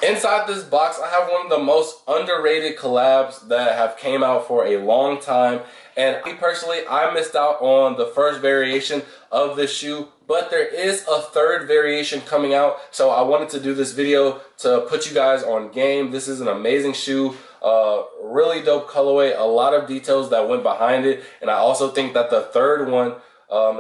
Inside this box, I have one of the most underrated collabs that have came out for a long time. And me personally, I missed out on the first variation of this shoe, but there is a third variation coming out. So I wanted to do this video to put you guys on game. This is an amazing shoe, really dope colorway, a lot of details that went behind it. And I also think that the third one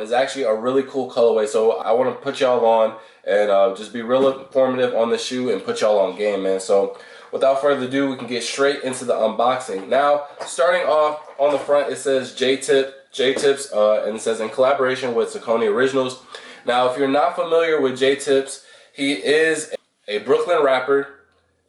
is actually a really cool colorway. So I want to put y'all on and just be real informative on the shoe and put y'all on game, man. So without further ado, we can get straight into the unboxing. Now, starting off on the front, it says Jae Tips, and it says in collaboration with Saucony Originals. Now, if you're not familiar with Jae Tips, he is a Brooklyn rapper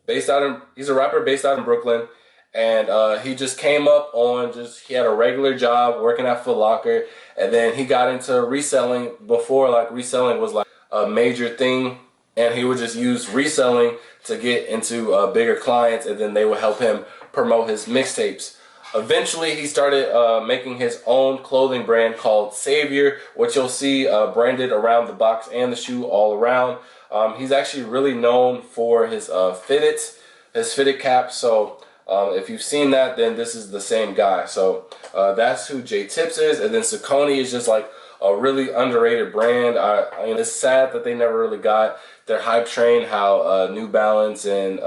he's a rapper based out in Brooklyn. And he just came up on he had a regular job working at Foot Locker, and then he got into reselling before like reselling was like a major thing, and he would just use reselling to get into bigger clients, and then they would help him promote his mixtapes. Eventually, he started making his own clothing brand called Savior, which you'll see branded around the box and the shoe all around. He's actually really known for his fitted cap. So if you've seen that, then this is the same guy. So that's who Jae Tips is. And then Saucony is just like a really underrated brand. I mean, it's sad that they never really got their hype train, how New Balance and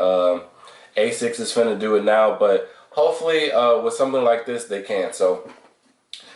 Asics is finna do it now. But hopefully with something like this, they can. So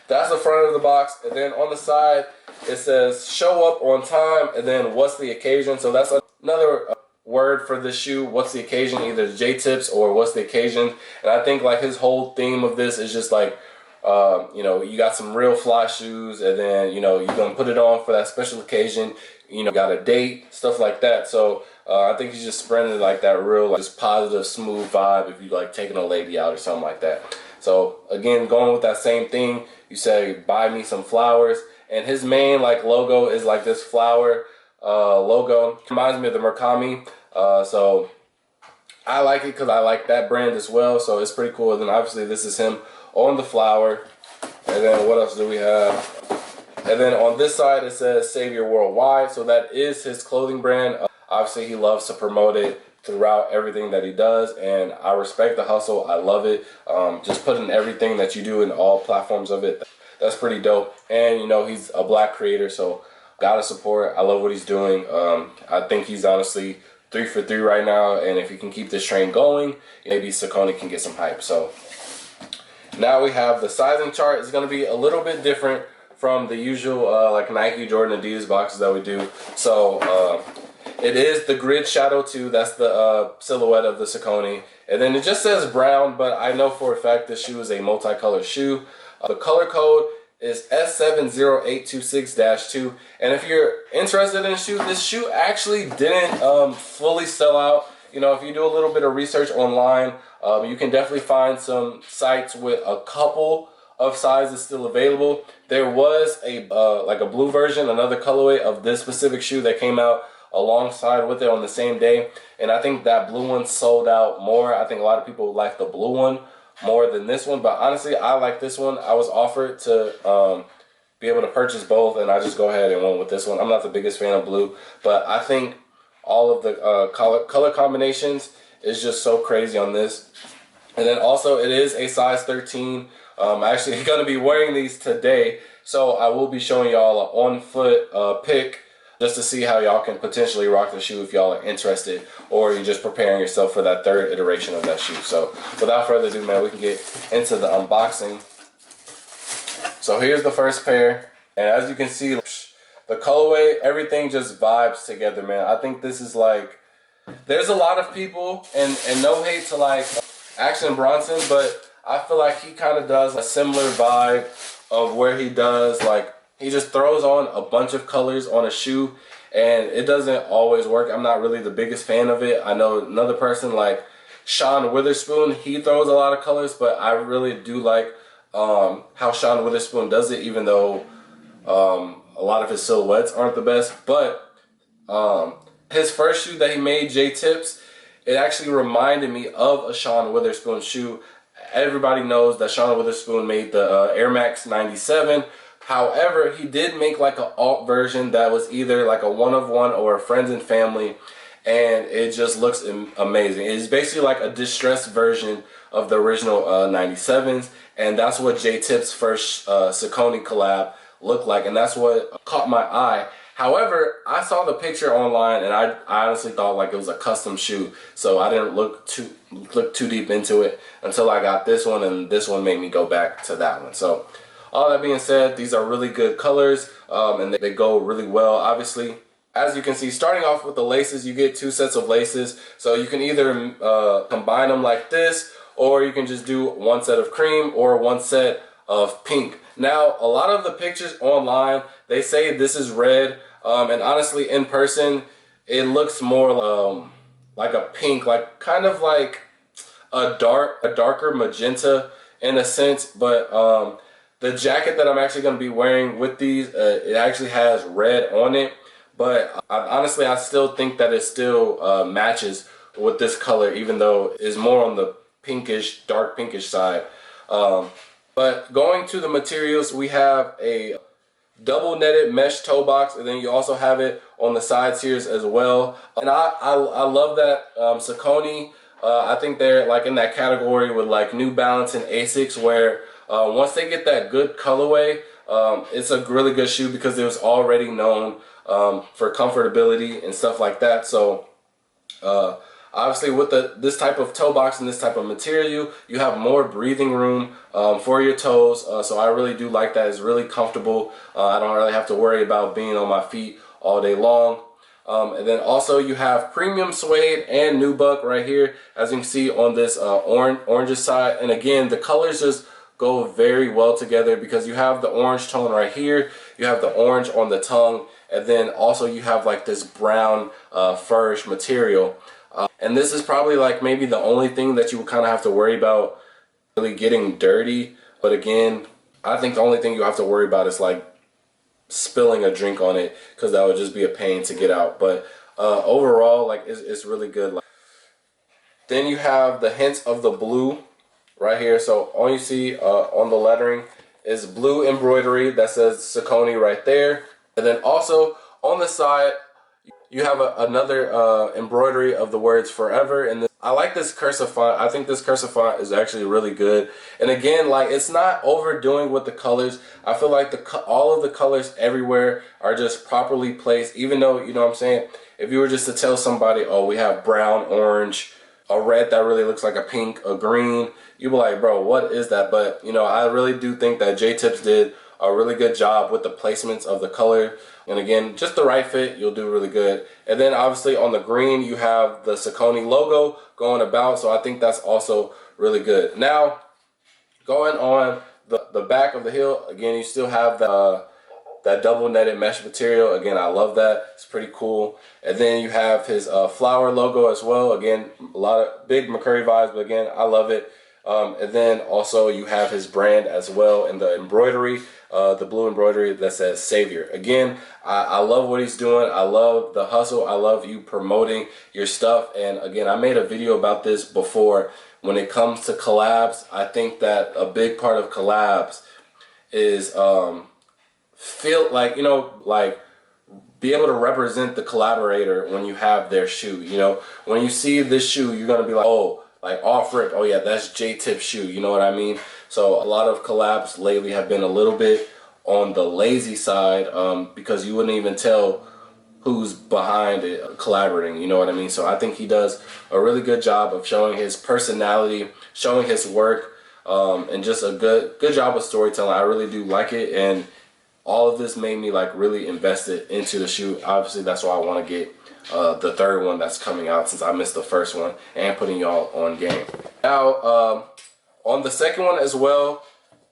that's the front of the box. And then on the side, it says show up on time, and then what's the occasion. So that's another word for this shoe. What's the occasion? Either Jae Tips or what's the occasion. And I think like his whole theme of this is just like, you know, you got some real fly shoes, and then, you know, you're gonna put it on for that special occasion, you know, got a date, stuff like that. So I think he's just spreading like that real, like, just positive, smooth vibe if you like taking a lady out or something like that. So again, going with that same thing, you say buy me some flowers, and his main like logo is like this flower logo. Reminds me of the Murakami. So I like it because I like that brand as well. So it's pretty cool. And then obviously this is him on the flower. And then what else do we have? And then on this side it says Savior Worldwide. So that is his clothing brand. Obviously he loves to promote it throughout everything that he does, and I respect the hustle. I love it. Just putting everything that you do in all platforms of it. That's pretty dope. And you know, he's a black creator, so gotta support. I love what he's doing. I think he's honestly 3 for 3 right now, and if he can keep this train going, maybe Saucony can get some hype. So now we have the sizing chart. It's gonna be a little bit different from the usual like Nike, Jordan, Adidas boxes that we do. So it is the grid shadow 2. That's the silhouette of the Saucony. And then it just says brown, but I know for a fact this shoe is a multicolored shoe. The color code is S70826-2. And if you're interested in this shoe actually didn't fully sell out. You know, if you do a little bit of research online, you can definitely find some sites with a couple of sizes still available. There was a like a blue version, another colorway of this specific shoe that came out alongside with it on the same day, and I think that blue one sold out more. I think a lot of people like the blue one more than this one, but honestly I like this one. I was offered to be able to purchase both, and I just go ahead and went with this one. I'm not the biggest fan of blue, but I think all of the color combinations is just so crazy on this. And then also it is a size 13. I'm actually going to be wearing these today, so I will be showing y'all an on-foot pic just to see how y'all can potentially rock the shoe if y'all are interested, or you're just preparing yourself for that third iteration of that shoe. So without further ado, man, we can get into the unboxing. So here's the first pair, and as you can see, the colorway, everything just vibes together, man. I think this is like, there's a lot of people, and no hate to like Action Bronson, but I feel like he kind of does a similar vibe of where he does like, he just throws on a bunch of colors on a shoe, and it doesn't always work. I'm not really the biggest fan of it. I know another person like Sean Witherspoon, he throws a lot of colors, but I really do like how Sean Witherspoon does it, even though a lot of his silhouettes aren't the best. But his first shoe that he made, Jae Tips, it actually reminded me of a Sean Witherspoon shoe. Everybody knows that Sean Witherspoon made the Air Max 97. However, he did make like an alt version that was either like a one-of-one or a friends and family. and it just looks amazing. It's basically like a distressed version of the original 97s, and that's what Jae Tips' first Saucony collab looked like, and that's what caught my eye. However, I saw the picture online, and I honestly thought like it was a custom shoe, so I didn't look too deep into it until I got this one, and this one made me go back to that one. So all that being said, these are really good colors, and they go really well. Obviously, as you can see, starting off with the laces, you get 2 sets of laces, so you can either combine them like this, or you can just do 1 set of cream or 1 set of pink. Now, a lot of the pictures online, they say this is red, and honestly, in person, it looks more like a pink, like kind of like a darker magenta in a sense. But the jacket that I'm actually going to be wearing with these, it actually has red on it. But honestly, I still think that it still matches with this color, even though it's more on the pinkish, dark pinkish side. But going to the materials, we have a double netted mesh toe box, and then you also have it on the sides here as well. And I love that Saucony. I think they're like in that category with like New Balance and Asics, where once they get that good colorway, it's a really good shoe because it was already known for comfortability and stuff like that. So obviously with this type of toe box and this type of material, you have more breathing room for your toes, so I really do like that. It's really comfortable. I don't really have to worry about being on my feet all day long. And then also you have premium suede and nubuck right here, as you can see on this orange side. And again, the colors just go very well together because you have the orange tone right here, you have the orange on the tongue, and then also you have like this brown furish material. And this is probably like maybe the only thing that you would kind of have to worry about really getting dirty. But again, I think the only thing you have to worry about is like spilling a drink on it, because that would just be a pain to get out. But overall, like it's really good. Then you have the hints of the blue right here. So all you see on the lettering is blue embroidery that says Saucony right there. And then also on the side, you have another embroidery of the words forever. And I like this cursive font. I think this cursive font is actually really good. And again, like it's not overdoing with the colors. I feel like all of the colors everywhere are just properly placed, even though, you know what I'm saying, if you were just to tell somebody, oh, we have brown, orange, a red that really looks like a pink, a green, you'd be like, bro, what is that? But, you know, I really do think that Jae Tips did a really good job with the placements of the color. And again, just the right fit, you'll do really good. And then obviously on the green, you have the Saucony logo going about. So I think that's also really good. Now, going on the back of the heel, again, you still have that double netted mesh material. Again, I love that. It's pretty cool. And then you have his flower logo as well. Again, a lot of big McCurry vibes, but again, I love it. And then also you have his brand as well, and the embroidery, the blue embroidery that says Savior. Again, I love what he's doing. I love the hustle. I love you promoting your stuff. And again, I made a video about this before. When it comes to collabs, I think that a big part of collabs is feel like, you know, like be able to represent the collaborator when you have their shoe. You know, when you see this shoe, you're going to be like, oh, like off rip, oh yeah, that's Jae Tips shoe, you know what I mean? So a lot of collabs lately have been a little bit on the lazy side, because you wouldn't even tell who's behind it collaborating, you know what I mean? So I think he does a really good job of showing his personality, showing his work, and just a good job of storytelling. I really do like it, and all of this made me like really invested into the shoe. Obviously, that's why I want to get the third one that's coming out, since I missed the first one, and putting y'all on game. Now, on the second one as well,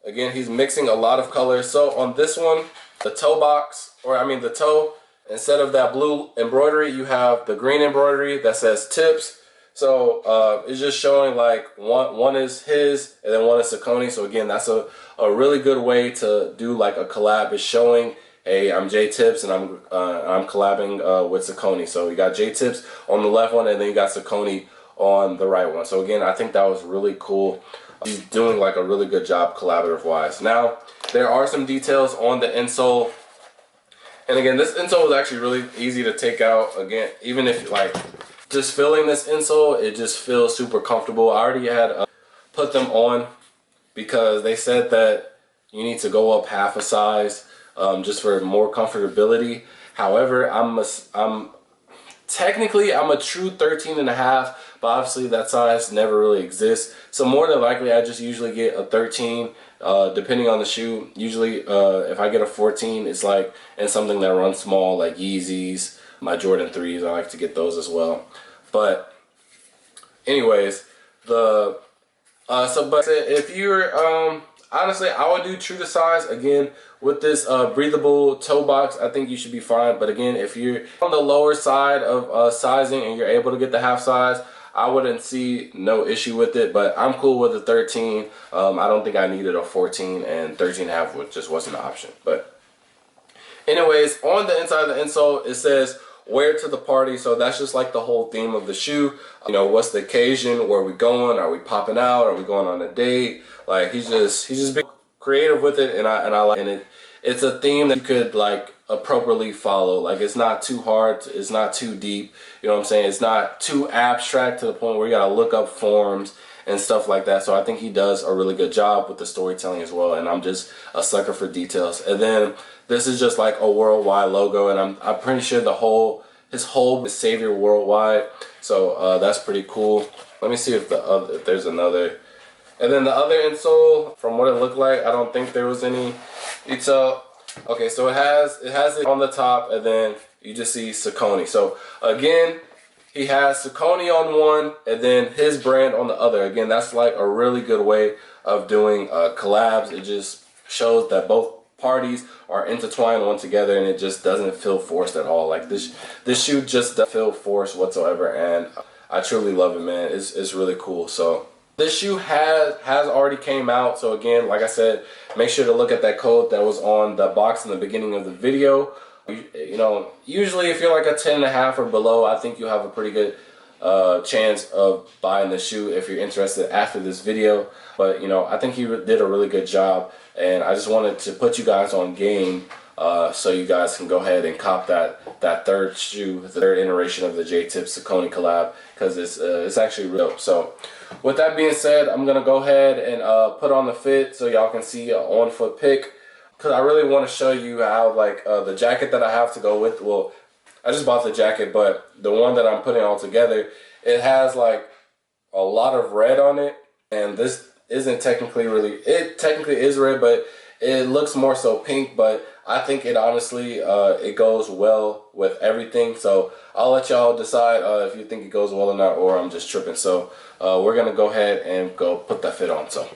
again, he's mixing a lot of colors. So on this one, the toe box, or I mean the toe, instead of that blue embroidery, you have the green embroidery that says Tips. So it's just showing like one is his and then one is Saucony. So again, that's a really good way to do like a collab, is showing, hey, I'm Jae Tips and I'm collabing with Saucony. So you got Jae Tips on the left one, and then you got Saucony on the right one. So again, I think that was really cool. He's doing like a really good job collaborative wise. Now, there are some details on the insole. And again, this insole is actually really easy to take out. Again, even if like just feeling this insole, it just feels super comfortable. I already had put them on because they said that you need to go up half a size just for more comfortability. However, technically I'm a true 13 and a half, but obviously that size never really exists. So more than likely I just usually get a 13 depending on the shoe. Usually if I get a 14, it's like in something that runs small, like Yeezys, my Jordan 3s, I like to get those as well. But anyways, but if you're honestly, I would do true to size. Again, with this breathable toe box, I think you should be fine. But again, if you're on the lower side of sizing and you're able to get the half size, I wouldn't see no issue with it. But I'm cool with the 13. I don't think I needed a 14, and 13 and a half just wasn't an option. But anyways, on the inside of the insole, it says wear to the party. So that's just like the whole theme of the shoe. You know, what's the occasion? Where are we going? Are we popping out? Are we going on a date? Like he's just being creative with it, and I like it. It's a theme that you could like appropriately follow. Like it's not too hard, it's not too deep. You know what I'm saying? It's not too abstract to the point where you gotta look up forms and stuff like that. So I think he does a really good job with the storytelling as well. And I'm just a sucker for details. And then this is just like a worldwide logo, and I'm pretty sure his whole is Savior Worldwide. So that's pretty cool. Let me see if there's another. And then the other insole, from what it looked like, I don't think there was any detail. Okay, so it has it on the top, and then you just see Saucony. So again, he has Saucony on one, and then his brand on the other. Again, that's like a really good way of doing collabs. It just shows that both parties are intertwined one together, and it just doesn't feel forced at all. Like this shoe just doesn't feel forced whatsoever, and I truly love it, man. It's really cool. So this shoe has already came out. So again, like I said, make sure to look at that code that was on the box in the beginning of the video. You know, usually if you're like a 10 and a half or below, I think you'll have a pretty good chance of buying the shoe if you're interested after this video. But you know, I think he did a really good job, and I just wanted to put you guys on game so you guys can go ahead and cop that third shoe, the third iteration of the Jae Tips Saucony collab, because it's actually real. So with that being said, I'm gonna go ahead and put on the fit so y'all can see an on-foot pic, because I really want to show you how like the jacket that I have to go with. Well, I just bought the jacket, but the one that I'm putting all together, it has like a lot of red on it, and this isn't technically really, it technically is red, but it looks more so pink. But I think it honestly it goes well with everything. So I'll let y'all decide if you think it goes well or not, or I'm just tripping. So we're gonna go ahead and go put that fit on. So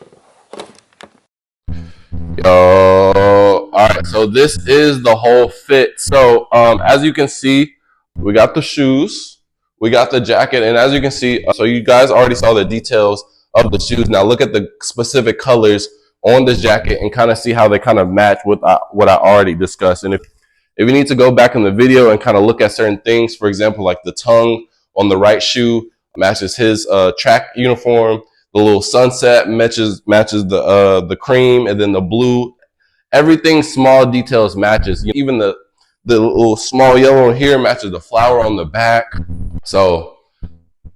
all right, so this is the whole fit. So as you can see, we got the shoes, we got the jacket, and as you can see, so you guys already saw the details of the shoes. Now look at the specific colors on this jacket and kind of see how they kind of match with what I already discussed. And if you need to go back in the video and kind of look at certain things, for example, like the tongue on the right shoe matches his track uniform, the little sunset matches the cream, and then the blue, everything, small details matches. Even the little small yellow here matches the flower on the back. So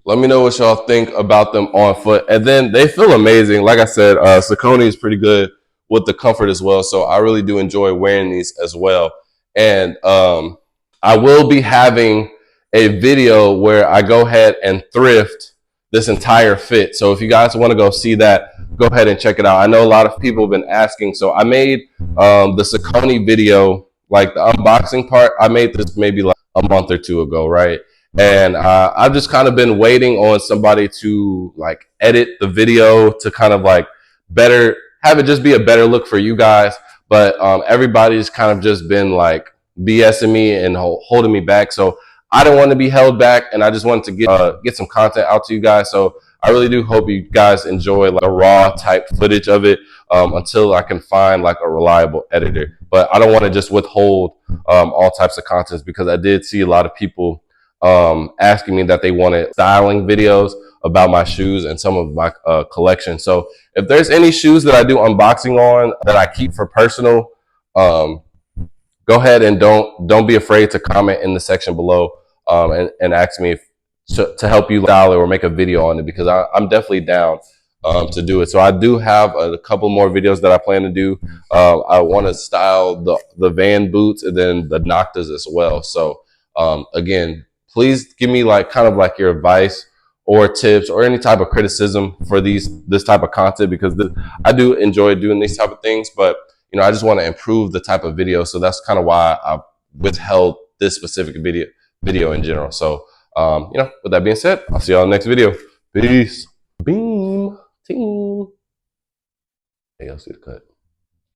let me know what y'all think about them on foot. And then they feel amazing. Like I said, Saucony is pretty good with the comfort as well. So I really do enjoy wearing these as well. And I will be having a video where I go ahead and thrift this entire fit. So if you guys want to go see that, go ahead and check it out. I know a lot of people have been asking. So I made the Saucony video, like the unboxing part, I made this maybe like a month or two ago, right? And I've just kind of been waiting on somebody to like edit the video to kind of like better have it just be a better look for you guys. But everybody's kind of just been like BSing me and holding me back. So I don't want to be held back, and I just wanted to get some content out to you guys. So I really do hope you guys enjoy like a raw type footage of it until I can find like a reliable editor. But I don't want to just withhold all types of contents, because I did see a lot of people asking me that they wanted styling videos about my shoes and some of my collection. So if there's any shoes that I do unboxing on that I keep for personal, go ahead and don't be afraid to comment in the section below and ask me to help you style it or make a video on it, because I'm definitely down to do it. So I do have a couple more videos that I plan to do. I want to style the Van boots and then the Noctas as well. So again, please give me like kind of like your advice or tips or any type of criticism for this type of content, because I do enjoy doing these type of things, but you know, I just want to improve the type of video. So that's kind of why I withheld this specific video in general. So you know, with that being said, I'll see y'all in the next video. Peace. Beam. Team. Hey, I'll see the cut.